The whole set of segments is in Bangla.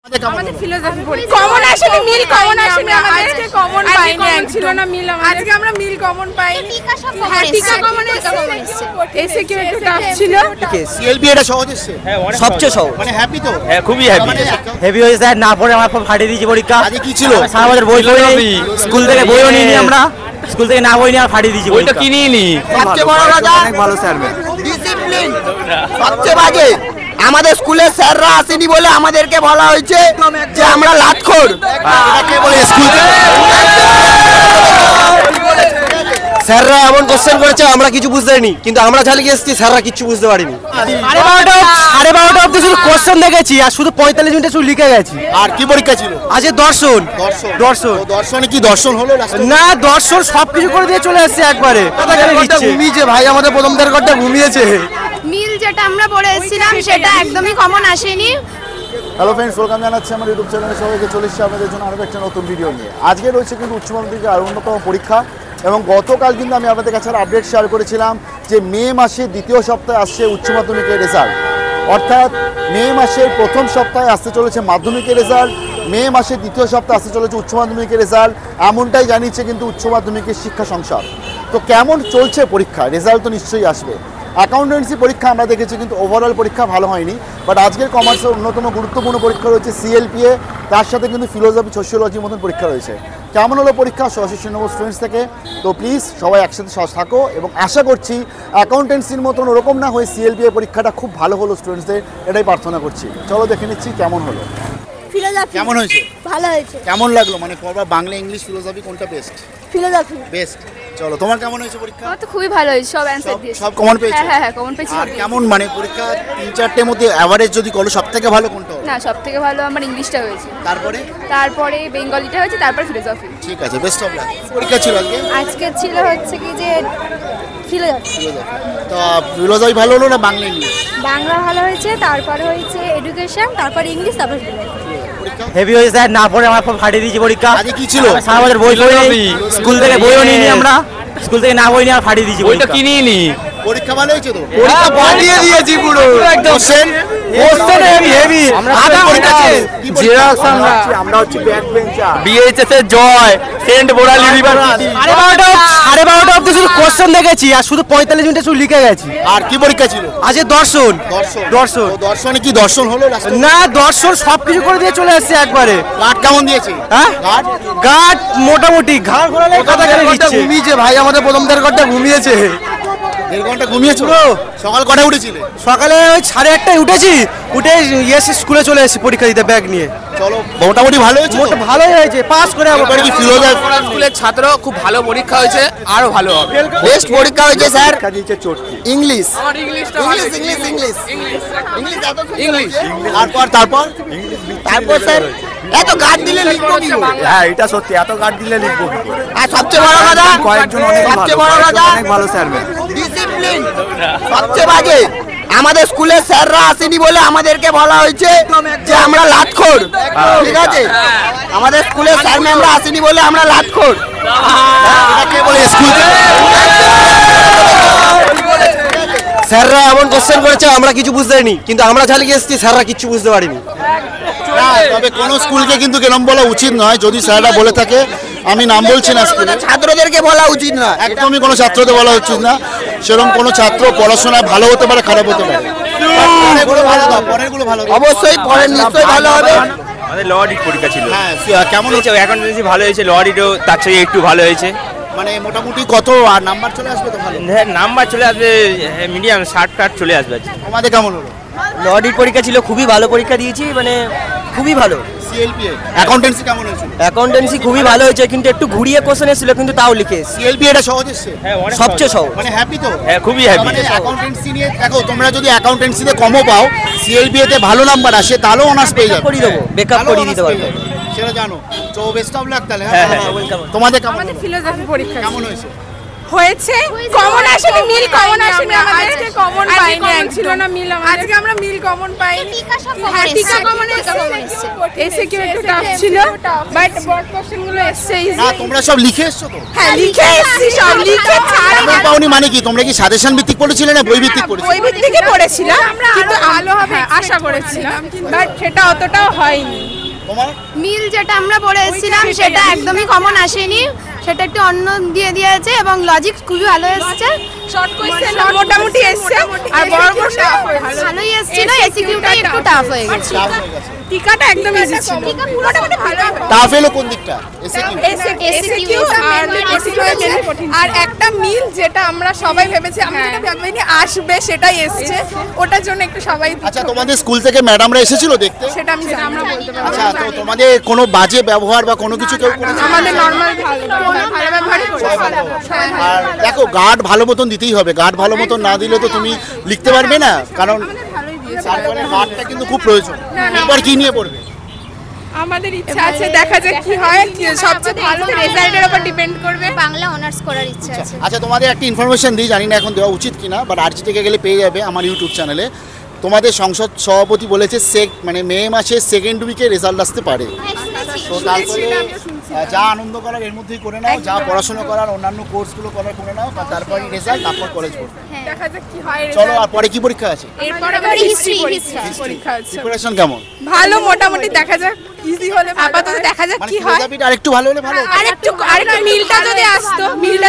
আমাদের ফিলোসফি পরীক্ষা কমন আসেনি, মিল কমন আসেনি, আজকে কমন পাইনি, ছিল না মিল, আজকে আমরা মিল কমন পাইনি। হ্যাঁ, টিকা কমন এসেছে, এসে কি একটু টাফ ছিল। সিএলপি এটা সহজ এসেছে, হ্যাঁ অনেক সবচেয়ে সহজ, মানে হ্যাপি তো? হ্যাঁ খুবই হ্যাপি। হেভি হয়েছে স্যার, না পড়ে আমার ফাটিয়ে দিয়েছি পরীক্ষা। আজকে কি ছিল? সারা বছর বই পড়ে স্কুল থেকে বইও নিইনি আমরা, স্কুল থেকে না বই নিয়ে ফাটিয়ে দিয়েছি বইটা কিনিয়ে নি। সবচেয়ে বড় কথা অনেক ভালো স্যার, ডিসিপ্লিন। সবচেয়ে বাজে আমাদের স্কুলের স্যাররা আসেনি বলে আমাদেরকে বলা হয়েছে যে আমরা লাতখোর। এটাকে বলে স্কুল স্যাররা এমন কোশ্চেন করেছে আমরা কিছু বুঝতে পারিনি, কিন্তু আমরা ঝালিয়ে এসেছি স্যাররা কিছু বুঝতে পারিনি। 12:30 অব্দি শুধু কোশ্চেন দেখেছি আর শুধু 45 মিনিটে শুধু লিখে গেছি। আর কি পরীক্ষা ছিল? আজকে দর্শন। দর্শনে কি দর্শন হলো? না, দর্শন সবকিছু করে দিয়ে চলে এসেছে একবারে। ঘুমিয়েছে ভাই, আমাদের প্রথম দের ঘরটা ঘুমিয়েছে। মিল যেটা আমরা পড়ে এসেছিলাম সেটা একদমই কমন আসেনি। হ্যালো ফ্রেন্ডস, ওয়েলকাম জানাচ্ছি আমার ইউটিউব চ্যানেলে সবাইকে। চলে এসেছি আপনাদের জন্য আরও একটা নতুন ভিডিও নিয়ে। আজকে রয়েছে কিন্তু উচ্চ মাধ্যমিকের আর অন্যতম পরীক্ষা, এবং গতকাল কিন্তু আমি আপনাদের কাছে আপডেট শেয়ার করেছিলাম যে মে মাসের দ্বিতীয় সপ্তাহে আসছে উচ্চ মাধ্যমিকের রেজাল্ট। অর্থাৎ মে মাসের প্রথম সপ্তাহে আসতে চলেছে মাধ্যমিকের রেজাল্ট, মে মাসের দ্বিতীয় সপ্তাহে আসতে চলেছে উচ্চ মাধ্যমিকের রেজাল্ট, এমনটাই জানিয়েছে কিন্তু উচ্চ মাধ্যমিকের শিক্ষা সংসদ। তো কেমন চলছে পরীক্ষা? রেজাল্ট তো নিশ্চয়ই আসবে। অ্যাকাউন্টেন্সি পরীক্ষা আমরা দেখেছি কিন্তু ওভারঅল পরীক্ষা ভালো হয়নি, বাট আজকের কমার্সের অন্যতম গুরুত্বপূর্ণ পরীক্ষা রয়েছে সিএলপিএ, তার সাথে কিন্তু ফিলোসফি সোশিওলজির মতন পরীক্ষা রয়েছে। কেমন হলো পরীক্ষা সরাসরি নেব স্টুডেন্টস থেকে। তো প্লিজ সবাই একসাথে থাকো, এবং আশা করছি অ্যাকাউন্টেন্সির মতন ওরকম না হয়ে সিএলপিএ পরীক্ষাটা খুব ভালো হলো স্টুডেন্টসদের, এটাই প্রার্থনা করছি। চলো দেখে নিচ্ছি কেমন হলো। ফিলোসফি কেমন হয়েছে? ভালো হয়েছে। কেমন লাগলো? মানে বাংলা ইংলিশ ফিলোসফি কোনটা বেস্ট? Philosophy best. চলো, তোমার কেমন হয়েছে পরীক্ষা? আমার তো খুবই ভালো হয়েছে, সব অ্যানসার দিয়েছি। সব কমন পেয়েছো? হ্যাঁ হ্যাঁ, কমন পেয়েছি। আর কেমন মানে পরীক্ষা 3-4টের মধ্যে এভারেজ যদি করো সবথেকে ভালো কোনটা হবে? না, সবথেকে ভালো আমার ইংলিশটা হয়েছে, তারপরে বেঙ্গলিটা হয়েছে, তারপর ফিলোসফি। ঠিক আছে, বেস্ট অফ লাক। পরীক্ষা ছিল আজকে? আজকে ছিল হচ্ছে কি যে ফিলোসফি। তো ফিলোসফি ভালো হলো না বাংলা ইংলিশ? বাংলা ভালো হয়েছে, তারপরে হয়েছে এডুকেশন, তারপরে ইংলিশ, তারপর পরীক্ষা হেভি হয়েছে স্যার, না পড়ে আমার ফাটিয়ে দিয়েছি পরীক্ষা। আজকে কি ছিল? সারা বছর বই পড়ে স্কুল থেকে বইও নিইনি আমরা, স্কুল থেকে না বই নিয়ে ফাটিয়ে দিয়েছি বইটা কিনিয়ে নি। পরীক্ষা ভালো হয়েছে তো? পরীক্ষা ফাটিয়ে দিয়েছি পুরো একদম। কোশ্চেন হেভি আধা ঘন্টা জেরক্স আমরা হচ্ছে ব্যাক বেঞ্চার। বিএইচএস এর জয়, সেন্ট বোরাল ইউনিভার্সিটি। 12:30 অব্দি শুধু কোশ্চেন দেখেছি আর শুধু 45 মিনিটে শুধু লিখে গেছি। আর কি পরীক্ষা ছিল? আজকে দর্শন। তো দর্শনে কি দর্শন হলো? না, দর্শন সবকিছু করে দিয়ে চলে এসেছে একবারে। গার্ড কেমন দিয়েছে? হ্যাঁ, গার্ড মোটামুটি ঘাড় ঘোরালে কথা ঘুমিয়েছে ভাই, আমাদের প্রথম দের ঘরটা ঘুমিয়েছে। 1.5 ঘন্টা ঘুমিয়েছিল। সকাল কটায় উঠেছিলে? সকালে ওই 8:30টায় উঠেছি, উঠে এসে স্কুলে চলে এসেছি পরীক্ষা দিতে ব্যাগ নিয়ে। চলো, মোটামুটি ভালো হয়েছে? ভালোই হয়েছে, পাস করে এবার কি ফিলোসফি স্কুলের ছাত্র খুব ভালো পরীক্ষা হয়েছে, আরো ভালো হবে। বেস্ট পরীক্ষা হয়েছে স্যার। দিয়েছে চটকি ইংলিশ। আমার ইংলিশটা ইংলিশ। তারপর স্যার এত গার্ড দিলে লিখবো কি? হ্যাঁ, এটা সত্যি, এত গার্ড দিলে লিখবো কি? আর সবচেয়ে বড় কথা কয়েকজন অনেক সবচেয়ে বড় কথা অনেক ভালো স্যার ম্যাম। ডিসিপ্লিন। সবচেয়ে বাজে আমাদের স্কুলের স্যাররা আসেনি বলে আমাদেরকে বলা হয়েছে যে আমরা লাতখোর। ঠিক আছে, আমাদের স্কুলের স্যার ম্যামরা আসেনি বলে আমরা লাতখোর। এটাকে বলে স্কুল। স্যাররা এমন কোশ্চেন করেছে আমরা কিছু বুঝতে পারিনি, কিন্তু আমরা ঝালিয়ে এসেছি স্যাররা কিছু বুঝতে পারিনি। না, তবে কোনো স্কুলকে কিন্তু কেরম বলা উচিত নয়, যদি স্যাররা বলে থাকে। আমি নাম বলছি না, স্কুলে ছাত্রদেরকে বলা উচিত না, একদমই কোনো ছাত্রদের বলা উচিত না। সেরকম কোনো ছাত্র পড়াশোনায় ভালো হতে পারে, খারাপ হতে পারে। অবশ্যই পরের নিশ্চয়ই ভালো হবে। আমাদের ল অডিট পরীক্ষা ছিল। হ্যাঁ, কেমন হয়েছে? অ্যাকাউন্টেন্সি ভালো হয়েছে, ল অডিটও তার চেয়ে একটু ভালো হয়েছে। মানে মোটামুটি কত আর নাম্বার চলে আসবে তো? ভালো হ্যাঁ, নাম্বার চলে আসবে, মিডিয়াম 60 চলে আসবে। আমাদের কেমন হলো? ল অডিট পরীক্ষা ছিল, খুবই ভালো পরীক্ষা দিয়েছি, মানে খুবই ভালো। সিএলপিএ অ্যাকাউন্টেন্সি কেমন হয়েছে? অ্যাকাউন্টেন্সি খুবই ভালো হয়েছে, কিন্তু একটু ঘুরিয়ে কোশ্চেন এসেছিল, কিন্তু তাও লিখে এসেছি। সিএলপিএ এটা সহজ এসেছে, হ্যাঁ অনেক সবচেয়ে সহজ। মানে হ্যাপি তো? হ্যাঁ খুবই হ্যাপি। মানে অ্যাকাউন্টেন্সি নিয়ে দেখো, তোমরা যদি অ্যাকাউন্টেন্সিতে কমও পাও, সিএলপিএ তে ভালো নাম্বার আসে, তাহলেও অনার্স পেয়ে যাবে। করে দেবো, বেকআপ করিয়ে দিতে পারবো, সেটা জানো। তো বেস্ট অফ লাক তাহলে। হ্যাঁ, তোমাদের কেমন? আমাদের ফিলোসফি পরীক্ষা কেমন হয়েছে? হয়েছে কমন আসেনি, মিল কমন আসেনি আমাদের। আজকে কমন পাইনি, ছিল না মিল আমাদের। আজকে আমরা মিল কমন পাইনি। হ্যাঁ, টিকা কমন এসেছে। এসে কি একটু টাফ ছিল, বাট বড় কোশ্চেন গুলো এসেছে ইজি। না তোমরা সব লিখে এসছো তো? হ্যাঁ, লিখে এসেছি, সব লিখে ছাড়া কমন পাওনি মানে কি? তোমরা কি সাজেশন ভিত্তিক পড়েছিলে না বই ভিত্তিক পড়েছিলে? বই ভিত্তিকে পড়েছিলাম, কিন্তু ভালো হবে আশা করেছিলাম, বাট সেটা অতটাও হয়নি। তোমার মিল যেটা আমরা পড়ে এসেছিলাম সেটা একদমই কমন আসেনি, সেটা একটু অন্য দিয়ে দিয়েছে এবং লজিক খুবই ভালো এসেছে। শর্ট কোশ্চেন মোটামুটি এসেছে, আর বড় কোশ্চেন ভালোই এসেছিল, এসিকিউটাই একটু টাফ হয়ে গেছে। টিকাটা একদম ইজি ছিল, মোটামুটি ভালো। টাফ এলো কোন দিকটা? এসএকিউ এসএকিউ আর একটা মিল যেটা আমরা সবাই ভেবেছি, আমরা যেটা ভাবিনি আসবে সেটাই এসেছে, ওটার জন্য একটু সবাই। আচ্ছা তোমাদের স্কুল থেকে ম্যাডামরা এসেছিল দেখতে? সেটা আমি জানি, আমরা বলতে পারবো। আচ্ছা তো তোমাদের কোনো বাজে ব্যবহার বা কোনো কিছু কেউ করেছে? আমাদের নরমাল ভালো ব্যবহারই করেছে। আর দেখো গার্ড ভালো মতন দিতেই হবে, গার্ড ভালো মতন না দিলে তো তুমি লিখতে পারবে না, কারণ তারপরে গার্ডটা কিন্তু খুব প্রয়োজন। এবার কি নিয়ে পড়বে? আমাদের ইচ্ছা আছে, দেখা যাক কি হয়, সবচেয়ে ভালো রেজাল্টের উপর ডিপেন্ড করবে। বাংলা অনার্স করার ইচ্ছা আছে। আচ্ছা তোমাদের একটা ইনফরমেশন দিই, জানি না এখন দেওয়া উচিত কিনা, বাট আরজি থেকে গেলে পেয়ে যাবে আমার ইউটিউব চ্যানেলে। তোমাদের সংসদ সভাপতি বলেছে মানে মে মাসে সেকেন্ড উইকে রেজাল্ট আসতে পারে। তো তারপরে যা আনন্দ করার এর মধ্যেই করে নাও, যা পড়াশোনা করার অন্যান্য কোর্সগুলো করার করে নাও, তারপরে রেজাল্ট, তারপর কলেজ পড়বে। দেখা যাক কি হয়। চলো, আর পরে কি পরীক্ষা আছে? এরপর আবার হিস্ট্রি পরীক্ষা আছে। প্রিপারেশন কেমন? ভালো, মোটামুটি। দেখা যাক, ইজি হলে আপাতত দেখা যাক মানে কি হয়। ফিলোসফিটা আরেকটু ভালো হলে ভালো হতো। আরেকটু মিলটা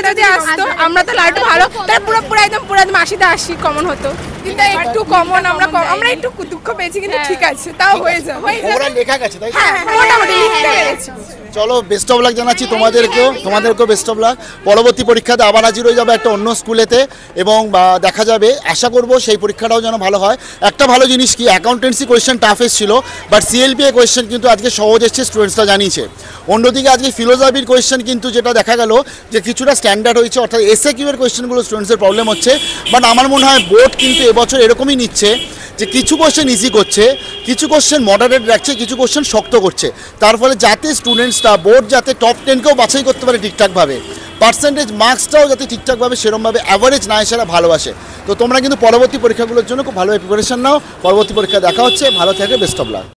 যদি আসতো আমরা তো আরেকটু ভালো, তার পুরো একদম 80তে 80 কমন হতো, কিন্তু একটু কমন আমরা একটু দুঃখ পেয়েছি, কিন্তু ঠিক আছে, তাও হয়ে যাবে। ওরা লেখা গেছে তাই তো? হ্যাঁ, মোটামুটি লিখতে পেরেছি। চলো, বেস্ট অফ লাক জানাচ্ছি তোমাদেরকেও বেস্ট অফ লাক। পরবর্তী পরীক্ষাতে আবার হাজির হয়ে যাবে একটা অন্য স্কুলেতে, এবং দেখা যাবে, আশা করব সেই পরীক্ষাটাও যেন ভালো হয়। একটা ভালো জিনিস কি, অ্যাকাউন্টেন্সি কোয়েশ্চেন টাফ এসেছিল, বাট সিএলপিএ কোয়েশ্চেন কিন্তু আজকে সহজ এসছে, স্টুডেন্টসরা জানিয়েছে। অন্যদিকে আজকে ফিলোসফির কোয়েশ্চেন কিন্তু যেটা দেখা গেল যে কিছুটা স্ট্যান্ডার্ড হয়েছে, অর্থাৎ এসএকিউ এর কোয়েশ্চেনগুলো স্টুডেন্টসের প্রবলেম হচ্ছে। বাট আমার মনে হয় বোর্ড কিন্তু এবছর এরকমই নিচ্ছে যে কিছু কোশ্চেন ইজি করছে, কিছু কোশ্চেন মডারেট রাখছে, কিছু কোশ্চেন শক্ত করছে, তার ফলে যাতে স্টুডেন্টসরা বোর্ড যাতে টপ 10কেও বাছাই করতে পারে ঠিকঠাকভাবে, পার্সেন্টেজ মার্কসটাও যাতে ঠিকঠাকভাবে সেরকমভাবে অ্যাভারেজ না এসে ভালোবাসে। তো তোমরা কিন্তু পরবর্তী পরীক্ষাগুলোর জন্য খুব ভালোভাবে প্রিপারেশন নাও। পরবর্তী পরীক্ষা দেখা হচ্ছে, ভালো থাকে, বেস্ট অফ লাক।